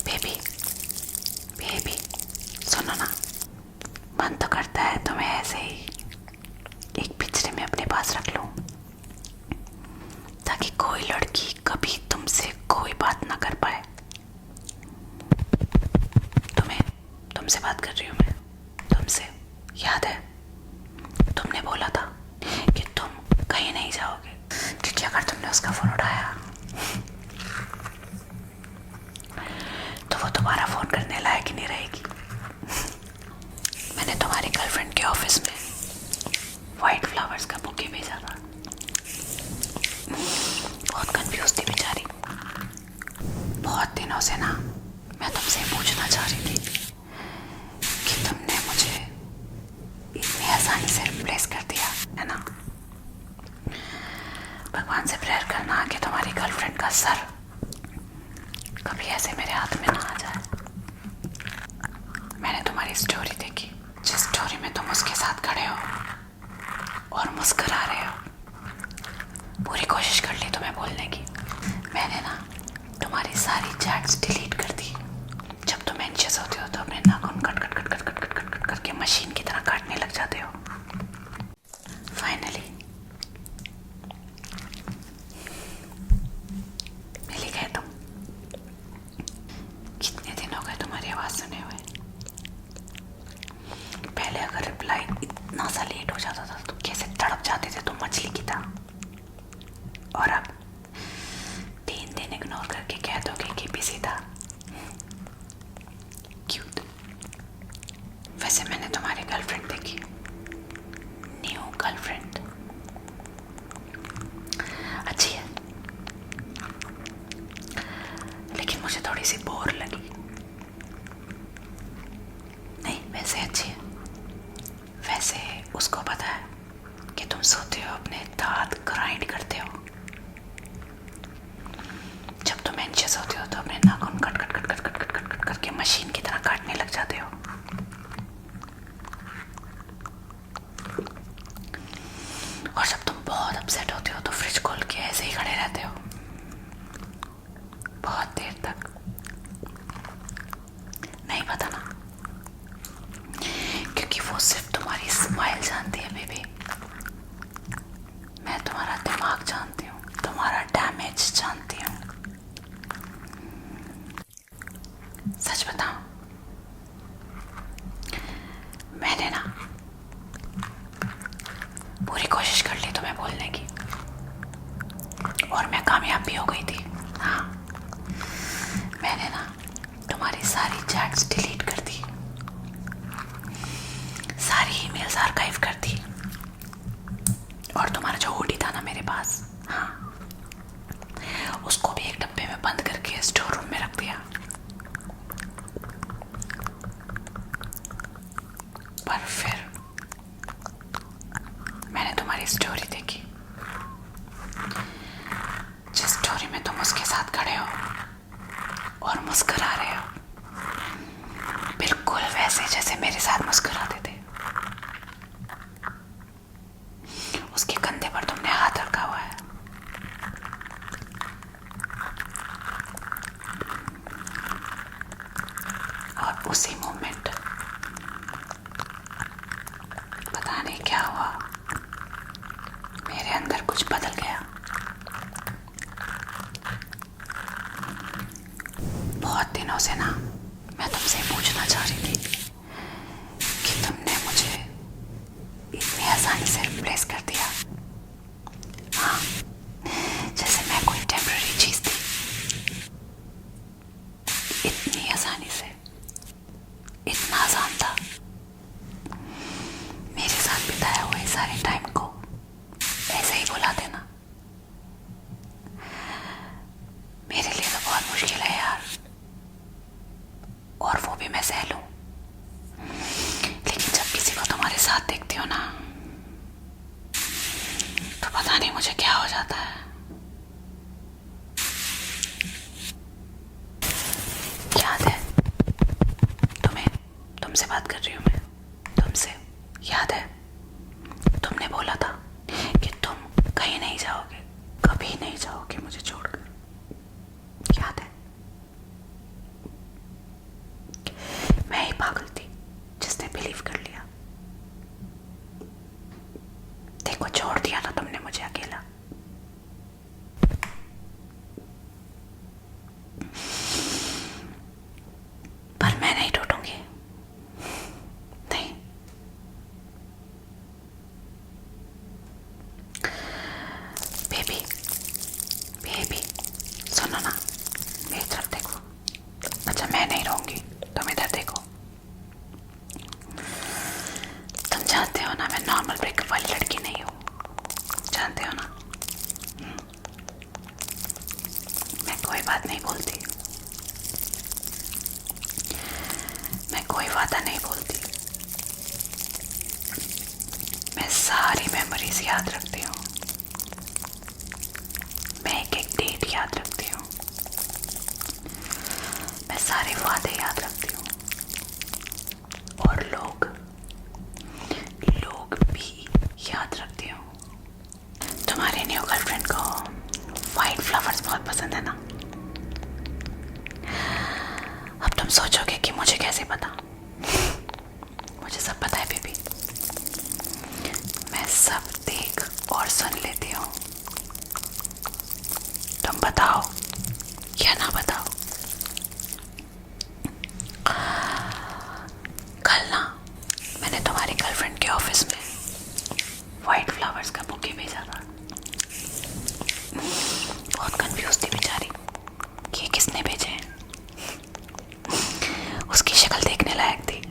Baby baby सुनो ना, मन तो करता है तुम्हें ऐसे ही एक पिंजरे में अपने पास रख लूं, ताकि कोई लड़की कभी तुमसे कोई बात ना कर पाए। तुमसे बात कर रही हूँ मैं, तुमसे। याद है तुमने बोला था कि तुम कहीं नहीं जाओगे, क्योंकि अगर तुमने उसका फोन उठाया तो वो तुम्हारा फोन करने लायक ही नहीं रहेगी। मैंने तुम्हारी गर्लफ्रेंड के ऑफिस में वाइट फ्लावर्स का बुके भेजा था। बहुत कंफ्यूज थी बेचारी। बहुत दिनों से ना मैं तुमसे पूछना चाह रही थी कि तुमने मुझे इतनी आसानी से रिप्लेस कर दिया है ना। भगवान से प्रेयर करना कि तुम्हारी गर्लफ्रेंड का सर कभी ऐसे मेरे हाथ में ना आ जाए। मैंने तुम्हारी स्टोरी देखी, जिस स्टोरी में तुम उसके साथ खड़े हो और मुस्कुरा रहे हो। पूरी कोशिश कर ली तुम्हें बोलने की। मैंने ना तुम्हारी सारी चैट्स डिलीट कर दी। जब तुम एंशियस होते हो तो अपने नाखून cut cut cut cut cut cut cut cut करके मशीन की तरह काटने लग जाते हो। फाइनली मिल ही गए तुम। कितने दिन हो गए तुम्हारी आवाज सुने हुए। पहले अगर रिप्लाई इतना सा लेट हो जाता था तो कैसे तड़प जाते थे तुम मछली की तरह, और अब 3 दिन इग्नोर करके कह दोगे कि बिजी था। क्यूट। वैसे मैंने तुम्हारी गर्लफ्रेंड देखी, न्यू गर्लफ्रेंड। अच्छी है, लेकिन मुझे थोड़ी सी बोर लगी। नहीं, वैसे अच्छी है। वैसे उसको पता है कि तुम सोते हो अपने दांत ग्राइंड करते हो। जब तुम एंशियस होते हो तो अपने नाखून cut cut cut cut cut cut cut cut करके मशीन की तरह काटने लग जाते हो। और जब तुम बहुत अपसेट होते हो तो फ्रिज खोल के ऐसे ही खड़े रहते हो बहुत देर तक। नहीं पता ना, क्योंकि वो सिर्फ तुम्हारी स्माइल जानती है बेबी। मैं तुम्हारा दिमाग जानती हूँ, तुम्हारा डैमेज जानती हूँ। सच बताऊं, मैंने ना पूरी कोशिश कर ली तुम्हें बोलने की, और मैं कामयाब भी हो गई थी। हाँ, मैंने ना तुम्हारी सारी चैट्स डिलीट कर दी, सारी ईमेल्स आर्काइव कर दी, और तुम्हारा जो हुडी था ना मेरे पास, हाँ, उसको भी एक डब्बे में बंद करके स्टोर रूम में रख दिया। पर फिर मैंने तुम्हारी स्टोरी देखी, जिस स्टोरी में तुम उसके साथ खड़े हो और मुस्कुरा रहे हो, बिल्कुल वैसे जैसे मेरे साथ मुस्कुराते थे। उसके कंधे पर तुमने हाथ रखा हुआ है। और उसी मोमेंट पता नहीं क्या हुआ, मेरे अंदर कुछ बदल गया। बहुत दिनों से ना मैं तुमसे पूछना चाह रही थी कि तुमने मुझे इतनी आसानी से रिप्लेस कर दिया। हाँ, जैसे मैं कोई टेम्पररी चीज थी। इतनी आसानी से, इतना आसान था। मेरे साथ बिताया हुआ सारे टाइम को ऐसे ही भुला देना मेरे लिए तो बहुत मुश्किल है यार, और वो भी मैं सह लूं। लेकिन जब किसी को तुम्हारे साथ देखती हो ना, तो पता नहीं मुझे क्या हो जाता है। याद है तुम्हें, तुमसे बात कर रही हूँ मैं, तुमसे। याद है तुमने बोला था कि तुम कहीं नहीं जाओगे, कभी नहीं जाओगे मुझे छोड़कर। याद है? मेमोरीज याद रखती हूँ, मैं एक एक डेट याद रखती हूँ, मैं सारे वादे याद रखती हूँ, और लोग भी याद रखती हूँ। तुम्हारी न्यू गर्लफ्रेंड को वाइट फ्लावर्स बहुत पसंद है ना? अब तुम सोचोगे कि मुझे कैसे पता? मुझे सब पता है बेबी, मैं सब देख और सुन लेती हूँ। तुम बताओ या ना बताओ, कल ना मैंने तुम्हारी गर्लफ्रेंड के ऑफिस में वाइट फ्लावर्स का बुके भेजा था। बहुत कंफ्यूज थी बेचारी कि ये किसने भेजे हैं। उसकी शक्ल देखने लायक थी।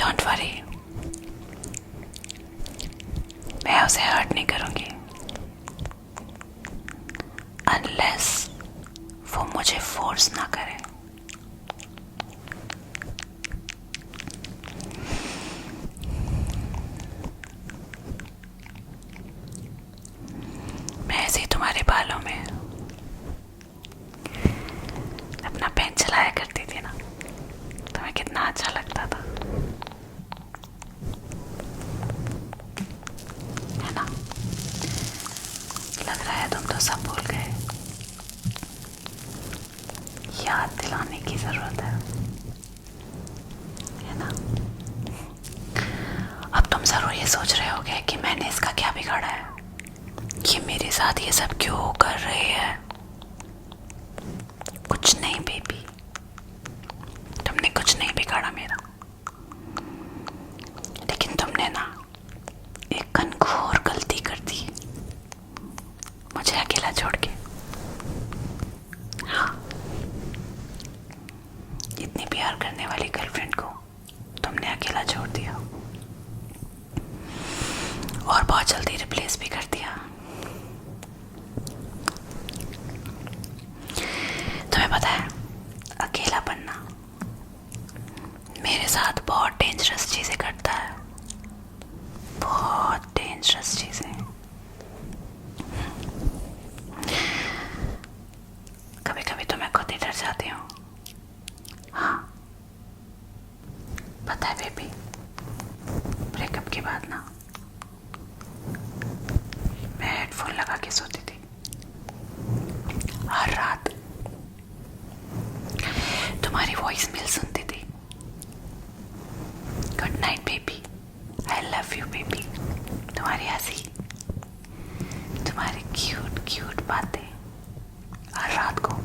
डोंट वरी, मैं उसे हर्ट नहीं करूंगी अनलेस वो मुझे फोर्स ना करे। मैं ऐसे ही तुम्हारे बालों में अपना पेन चलाया करती थी ना, तुम्हें कितना अच्छा लगता था, है ना? लग रहा है तुम तो सब भूल गए। याद दिलाने की जरूरत है ना? अब तुम जरूर ये सोच रहे होगे कि मैंने इसका क्या बिगाड़ा है, ये मेरे साथ ये सब क्यों कर रही है। कुछ नहीं बेबी, तुमने कुछ नहीं बिगाड़ा मेरा, लेकिन तुमने ना एक घनघोर गलती कर दी, मुझे अकेला छोड़ के। हाँ, इतनी प्यार करने वाली गर्लफ्रेंड को तुमने अकेला छोड़ दिया और बहुत जल्दी रिप्लेस भी कर दिया। तुम्हें पता है, अकेला बनना मेरे साथ बहुत डेंजरस चीजें करता है, बहुत डेंजरस चीजें। कभी कभी तो मैं खुद ही डर जाती हूँ। हाँ पता है बेबी, ब्रेकअप के बाद ना मैं हेडफोन लगा के सोती थी हर रात, तुम्हारी वॉइस मेल सुनती थी। Good night baby, I love you baby, तुम्हारी हंसी, तुम्हारी क्यूट क्यूट बातें हर रात को,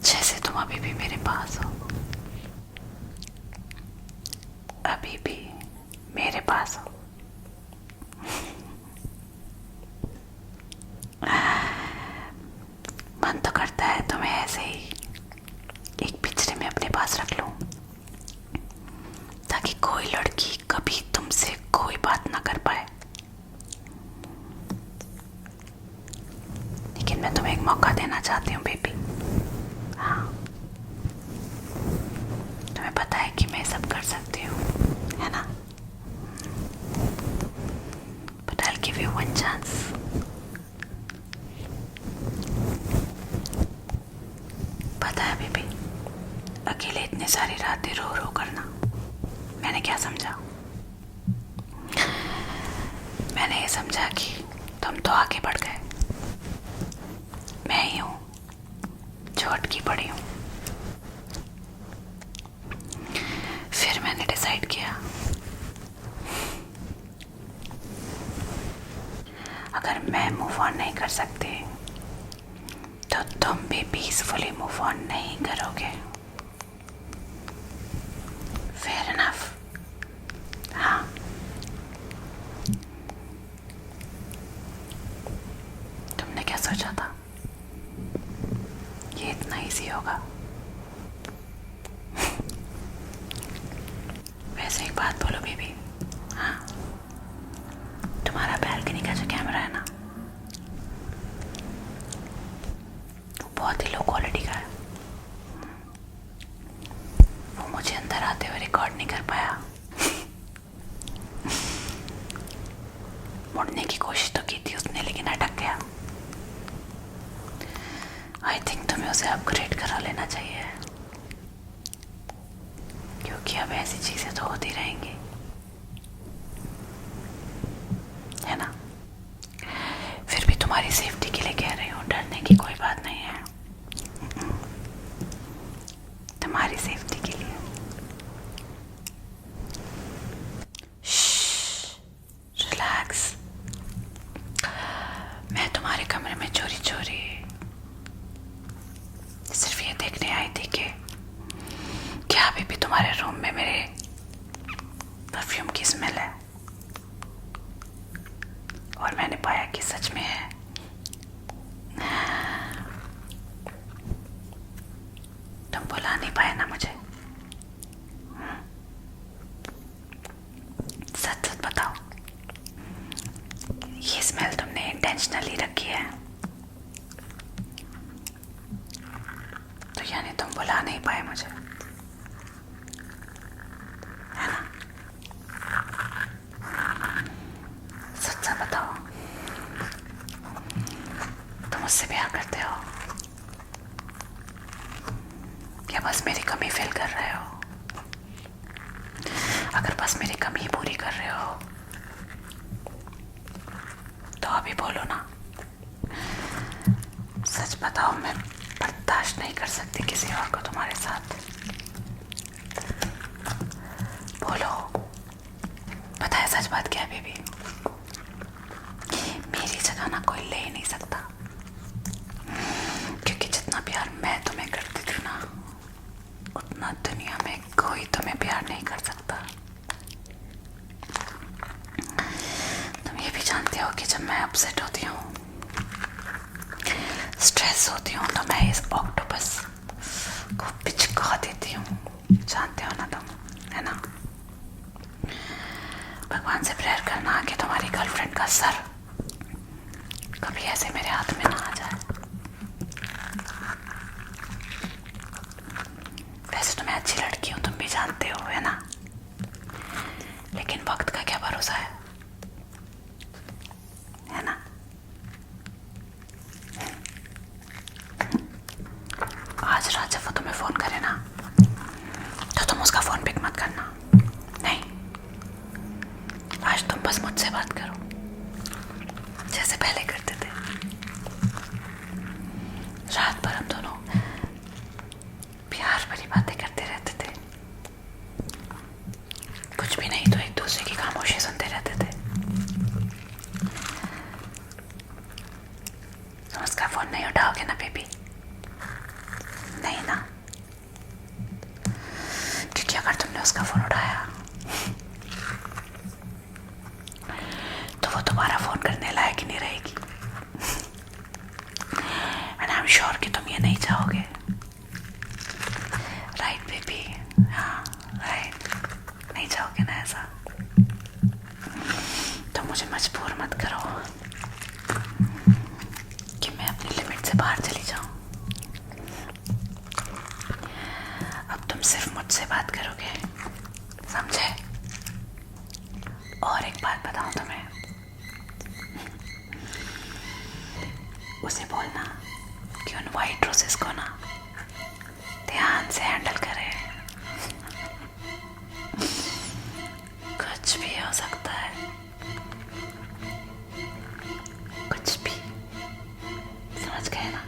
जैसे तुम अभी भी मेरे पास हो, अभी भी मेरे पास हो। मन तो करता है तुम्हें ऐसे ही एक पिंजरे में अपने पास रख लूं, ताकि कोई लड़की कभी तुमसे कोई बात ना कर पाए। लेकिन मैं तुम्हें एक मौका देना चाहती हूँ बेबी। हाँ, तुम्हें पता है कि मैं सब कर सकती हूँ, है ना? But I'll give you one chance. पता है बेबी, अकेले इतनी सारी रातें रो रो करना मैंने क्या समझा? मैंने ये समझा कि तुम तो आगे बढ़ गए, मैं ही हूँ जो अटकी पड़ी हूँ। फिर मैंने डिसाइड किया, अगर मैं मूव ऑन नहीं कर सकती तो तुम भी पीसफुली मूव ऑन नहीं करोगे। Fair enough? हाँ, तुमने क्या सोचा था ये इतना इजी होगा? वैसे एक बात बोलो बेबी, हाँ, तुम्हारा बैल्कनी का जो कैमरा है ना, वो बहुत ही लो क्वालिटी का है। वो मुझे अंदर आते आई थिंक तुम्हें उसे अपग्रेड करा लेना चाहिए, क्योंकि अब ऐसी चीज़ें तो होती रहेंगी, है ना। फिर भी तुम्हारी सेफ्टी के लिए कह रही हूँ, डरने की कोई बात नहीं है, तुम्हारी सेफ्टी के लिए। रिलैक्स। मैं तुम्हारे कमरे में चोरी चोरी सिर्फ ये देखने आई थी कि क्या अभी भी तुम्हारे रूम में मेरे परफ्यूम की स्मेल है, और मैंने पाया कि सच में है। तुम बुला नहीं पाए ना मुझे, सच सच बताओ, ये स्मेल तुमने इंटेंशनली रखी है? तो यानी तुम बुला नहीं पाए मुझे, है ना? सच सच बताओ, तुम मुझसे प्यार करते हो या बस मेरी कमी फील कर रहे हो? अगर बस मेरी कमी ही पूरी कर रहे हो तो अभी बोलो ना, सच बताओ, मैं बर्दाश्त नहीं कर सकती किसी और को तुम्हारे साथ। बोलो, पता है सच बात क्या है बेबी, मेरी जगह ना कोई ले ही नहीं सकता, क्योंकि जितना प्यार मैं तुम्हें करती थी ना, उतना दुनिया में कोई तुम्हें प्यार नहीं कर सकता। तुम ये भी जानते हो कि जब मैं अपसेट होती हूँ, स्ट्रेस होती हूँ, तो मैं इस ऑक्टोपस को पिचका देती हूँ, जानते हो ना तुम, है ना। भगवान से प्रेयर करना कि तुम्हारी गर्लफ्रेंड का सर कभी ऐसे मेरे हाथ में ना आ जाए। वैसे तो मैं अच्छी लड़की हूँ, तुम भी जानते हो, है ना, लेकिन वक्त का क्या भरोसा है ना। आज रात जब वो तुम्हें फोन करे ना, तो तुम उसका फोन पिक मत करना, नहीं, आज तुम बस मुझसे बात करो जैसे पहले करते थे। रात भर हम दोनों प्यार भरी बातें करते रहते थे, कुछ भी नहीं तो एक दूसरे की खामोशी सुनते रहते थे। तुम उसका फोन नहीं उठाओगे ना बेबी? नहीं ना, क्योंकि अगर तुमने उसका फोन उठाया तो वो दोबारा फोन करने लायक ही नहीं रहेगी, एंड आई एम श्योर कि तुम ये नहीं चाहोगे, राइट बेबी? हाँ राइट, नहीं चाहोगे ना ऐसा? तो मुझे मजबूर मत करो कि मैं अपनी लिमिट से बाहर चली जाऊं। अब तुम सिर्फ मुझसे बात करोगे, समझे? और एक बात बताऊं तुम्हें, उसे बोलना कि उन वाइट रोजेस को ना ध्यान से हैंडल करे, कुछ भी हो सकता है, कुछ भी, समझ गए ना?